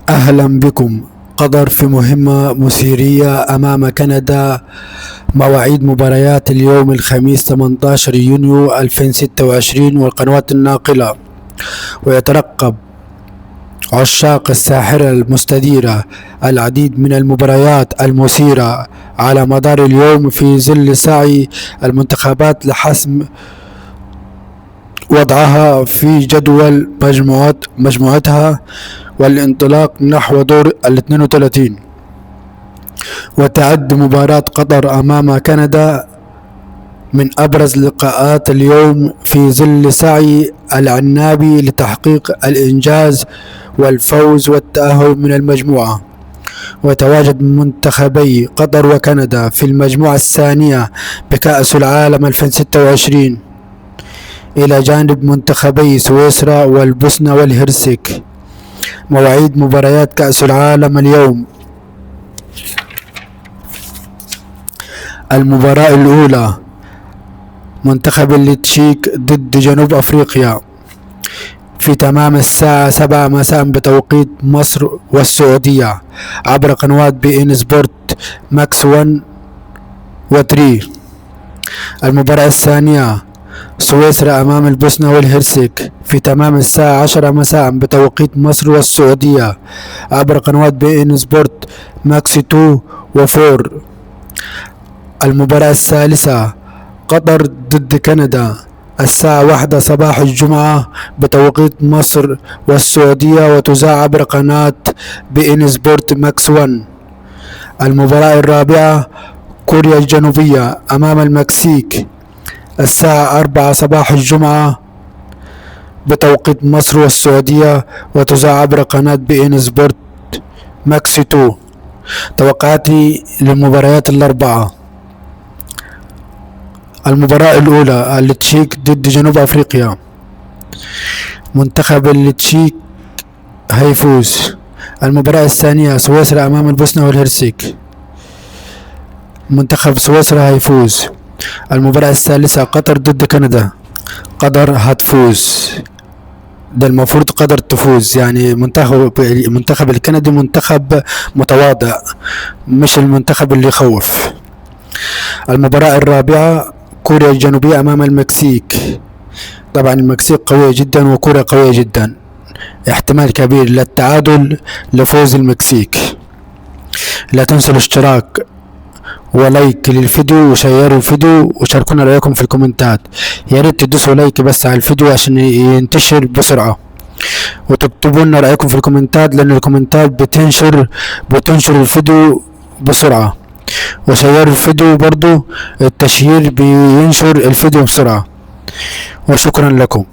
أهلا بكم. قطر في مهمة مثيرة أمام كندا. مواعيد مباريات اليوم الخميس 18 يونيو 2026 والقنوات الناقلة. ويترقب عشاق الساحرة المستديرة العديد من المباريات المثيرة على مدار اليوم في ظل سعي المنتخبات لحسم وضعها في جدول مجموعتها والانطلاق نحو دور 32. وتعد مباراة قطر أمام كندا من أبرز لقاءات اليوم في ظل سعي العنابي لتحقيق الإنجاز والفوز والتأهل من المجموعة. وتواجد منتخبي قطر وكندا في المجموعة الثانية بكأس العالم 2026 إلى جانب منتخبي سويسرا والبوسنة والهرسك. مواعيد مباريات كأس العالم اليوم: المباراة الأولى منتخب التشيك ضد جنوب أفريقيا في تمام الساعة 7 مساء بتوقيت مصر والسعودية عبر قنوات بي إن سبورت ماكس 1 و 3. المباراة الثانية سويسرا أمام البوسنة والهرسك في تمام الساعة 10 مساء بتوقيت مصر والسعودية عبر قنوات بي إن سبورت ماكس 2 و 4. المباراة الثالثة قطر ضد كندا الساعة 1 صباح الجمعة بتوقيت مصر والسعودية وتذاع عبر قناة بي إن سبورت ماكس 1. المباراة الرابعة كوريا الجنوبية أمام المكسيك الساعة 4 صباح الجمعة بتوقيت مصر والسعودية وتذاع عبر قناة بي إن سبورت ماكس 2. توقعاتي للمباريات الأربعة: المباراة الأولى التشيك ضد جنوب أفريقيا. منتخب التشيك هيفوز. المباراة الثانية سويسرا أمام البوسنة والهرسك. منتخب سويسرا هيفوز. المباراة الثالثة قطر ضد كندا. قطر هتفوز. ده المفروض قطر تفوز، يعني المنتخب الكندي منتخب متواضع، مش المنتخب اللي يخوف. المباراة الرابعة كوريا الجنوبية أمام المكسيك. طبعا المكسيك قوية جدا وكوريا قوية جدا، احتمال كبير للتعادل لفوز المكسيك. لا تنسوا الاشتراك ولايك للفيديو وشيروا الفيديو وشاركونا رأيكم في الكومنتات. يا ريت تدوسوا لايك بس على الفيديو عشان ينتشر بسرعة، وتكتبوا لنا رأيكم في الكومنتات لأن الكومنتات بتنشر الفيديو بسرعة. وشيروا الفيديو برضو، التشيير بينشر الفيديو بسرعة. وشكرا لكم.